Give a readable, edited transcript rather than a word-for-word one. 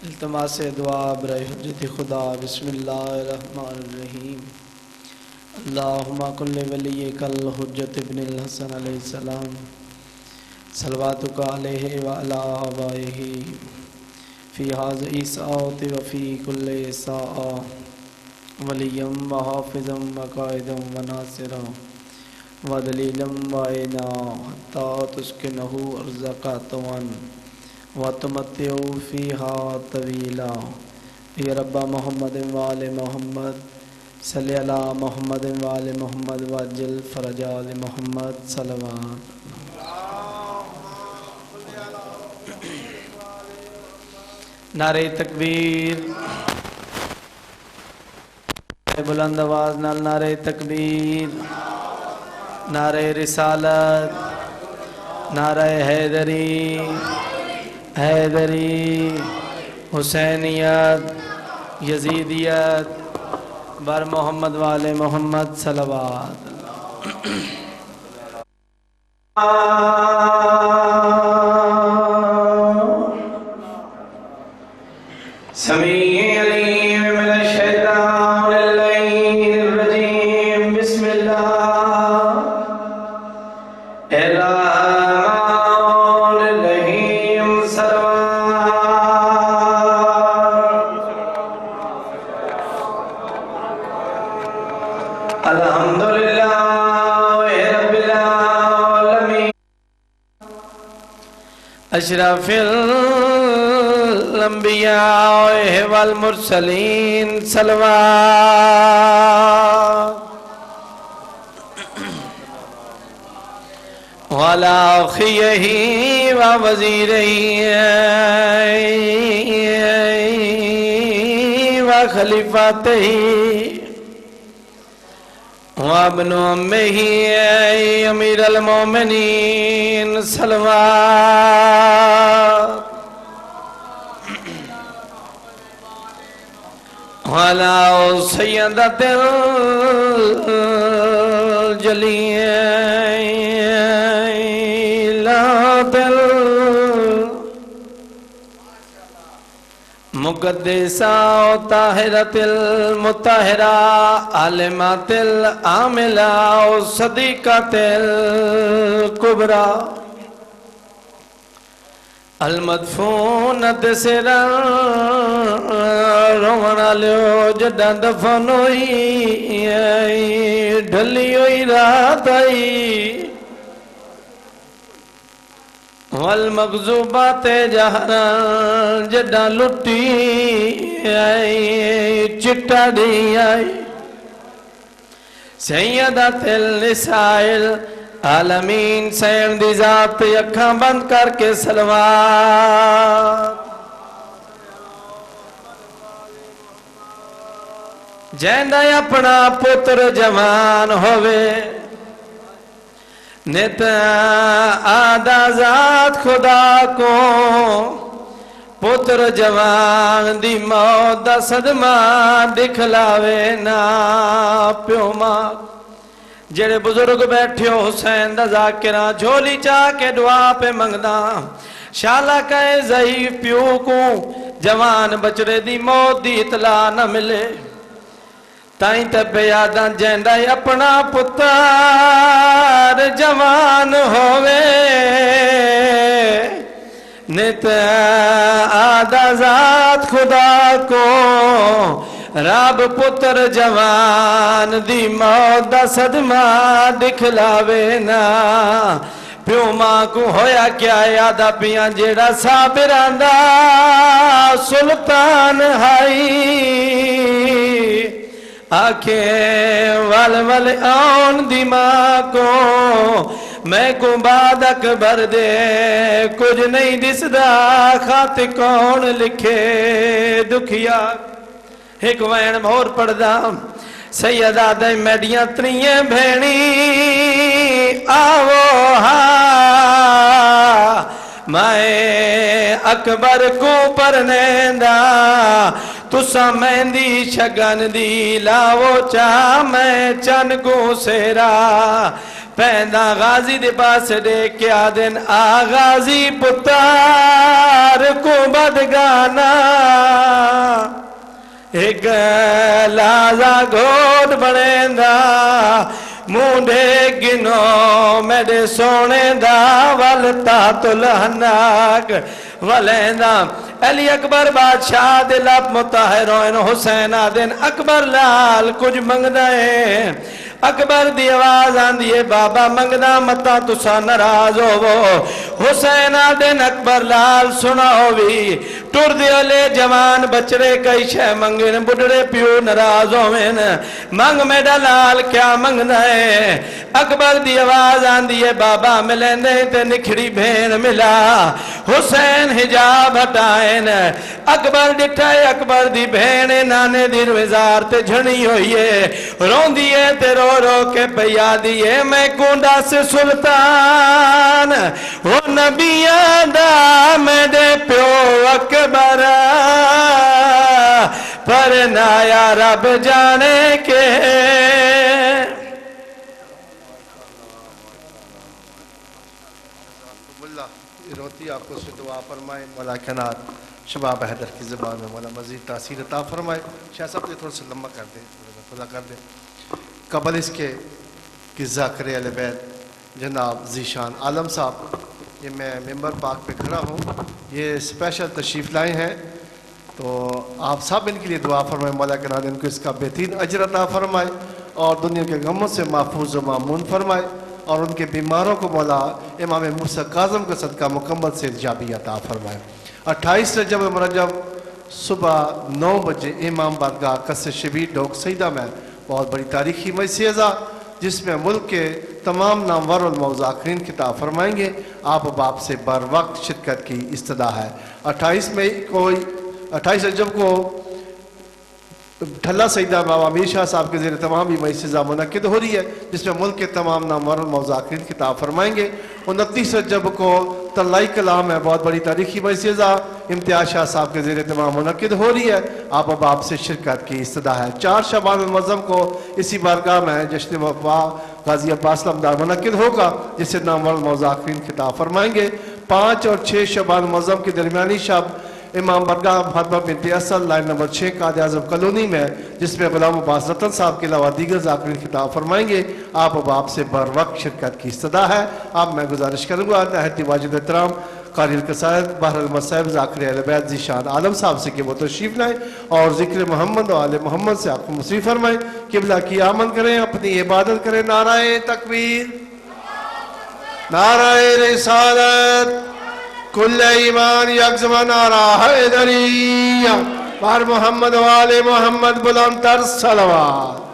التماس دعا برائے حجت خدا بسم اللہ الرحمن الرحیم اللہم کل ولیک الحجت ابن الحسن علیہ السلام صلواتک علیہ وعلی آبائہ فی حاضر ساعت وفی کل ساعہ ولیم وحافظم وقائدم وناصرم ودلیلم وعینا حتی تسکنہ ارزقا توان وَتُمَتِّعُوا فِيهَا طَوِيلًا یا رب محمد وآل محمد صلی علی محمد وآل محمد وعجل فرج آل محمد صلوات نعرہ تکبیر بلند آواز نال نعرہ تکبیر نعرہ رسالت نعرہ حیدری حیدری حسینیت یزیدیت بر محمد والے محمد صلوات سمیع علیم من الشیطان اللعین الرجیم بسم اللہ اشرف الانبیاء والمرسلین صلوات وعلی اخیہ ووزیرہ وخلیفاتہ وابن امہ امیر المومنین صلوات وعلی سیدۃ الجلیلات مقدسہ و طاہرت المطہرہ عالمات العاملہ و صدیقات الکبرى المدفونت سرا رونا لیو جڈا دفن ہوئی ڈھلی ہوئی رات آئی والمغزوبات جہران جڈا لٹی آئی چٹا دی آئی سیدات النسائل عالمین سین دی ذات اکھاں بند کر کے صلوات جیندہ اپنا پتر جوان ہوئے نت آدھا ذات خدا کو پتر جوان دی موت دا صدمہ دکھلاوے نا پیو ماں جڑے بزرگ بیٹھے ہو حسین دا ذاکرہ جھولی چاہ کے دعا پہ منگدا شالہ کہے ضعیف پیو کو جوان بچڑے دی موت دی اطلاع نہ ملے تائیں تب یاداں جیندہ اپنا پتر جوان ہوئے نت آدھا ذات خدا کو رب پتر جوان دی موت دا صدمہ دکھلاوے نا پیو ماں کو ہویا کیا یادہ پیاں جیڑا صابران دا سلطان ہائی آنکھیں ول آن دی ماں کو میں کو بعد اکبر دے کچھ نہیں دسدا خط کون لکھے دکھیا ایک وین مور پڑھدا سیدہ دے میڈیاں ترییں بھینی آوو ہاں میں اکبر کو پرنیندہ تسا مہندی شگن دی لاو چاہ میں چن کو سیرا پہندا غازی دے پاس دیکھ کے آدن آ غازی پتار کو بدگانا ایک لازا گھوٹ بڑیندا مونڈے گنو میرے سونے دا والتا تلہناک والیندا علی اکبر بادشاہ دے لب متاہرین حسین آدن اکبر لال کچھ منگدائیں اکبر دی آواز آندیے بابا منگدا متا تسا ناراض ہوو حسین آدن اکبر لال سناو بھی ٹر دیو لے جوان بچڑے کئی شے منگن بڑھڑے پیو ناراض ہوئن منگ میڈا لال کیا منگدا ہے اکبر دی آواز آندیے بابا ملیندے تے نکھڑی بھین ملا حسین حجاب ہٹائن اکبر ڈٹھائے اکبر دی بھین نانے دی روزار تے جھنی ہوئیے رون دیئے تے رو رو کے پیا دیئے میں کونڈا سے سلطان وہ نبیان دا میں دے پیو اکبر پر نایا رب جانے کے روتی آپ کو سے دعا فرمائے مولا کائنات شباب حیدر کی زبان میں مولا مزید تاثیر عطا فرمائے شاہ صاحب نے تھوڑا سا لمبا کر دیں خدا کر دیں قبل اس کے کہ ذاکر اہل بیت جناب ذیشان عالم صاحب یہ میں ممبر پاک پہ کھڑا ہوں یہ اسپیشل تشریف لائے ہیں تو آپ سب ان کے لیے دعا فرمائے مولا کائنات ان کو اس کا بہترین اجر عطا فرمائے اور دنیا کے غموں سے محفوظ و معمون فرمائے اور ان کے بیماروں کو مولا امام موسیٰ کاظم کا صدقہ مکمل سے اجابی عطا فرمائے 28 رجب مرجب صبح 9 بجے امام بارگاہ قصر شبیر ڈوک سیدہ میں بہت بڑی تاریخی مجلس جس میں ملک کے تمام نامور الموضوعین خطاب فرمائیں گے آپ باپ سے بر وقت شرکت کی استدعا ہے 28 رجب کو ٹھلا سیدہ بابا امیر شاہ صاحب کے زیر تمام بھی مجلسہ منعقد ہو رہی ہے جس میں ملک کے تمام نامور الموضوعین خطاب فرمائیں گے 29 رجب کو طلائی کلام ہے بہت بڑی تاریخی مجلسہ امتیاز شاہ صاحب کے زیر تمام منعقد ہو رہی ہے آپ اب آپ سے شرکت کی استدعا ہے 4 شعبان المعظم کو اسی بارگاہ میں جشن وفا غازی عباس لمدار منعقد ہوگا جس سے نامور الموضوعین خطاب فرمائیں گے 5 اور 6 شعبان المعظم کی درمیانی شب امام برگاہ فاطمہ بنت Asad line number 6 Quaid Azam colony میں جس میں غلام عباس رتن صاحب کے علاوہ دیگر ذاکرین خطاب فرمائیں گے آپ اب آپ سے بر وقت شرکت کی استدعا ہے اب میں گزارش کروں گا نہایت واجب احترام قاری القصائد بحر المصائب ذاکر اہل بیت ذیشان عالم صاحب سے کہ وہ تشریف لائیں اور ذکر محمد و آل محمد سے آپ کو مصروف فرمائیں قبلہ کی آمن کریں اپنی عبادت کریں نعرہ تکبیر نعرہ رسالت کل ایمان یک زمان نعرہ حیدریہ بار محمد و آل محمد بلند تر صلوات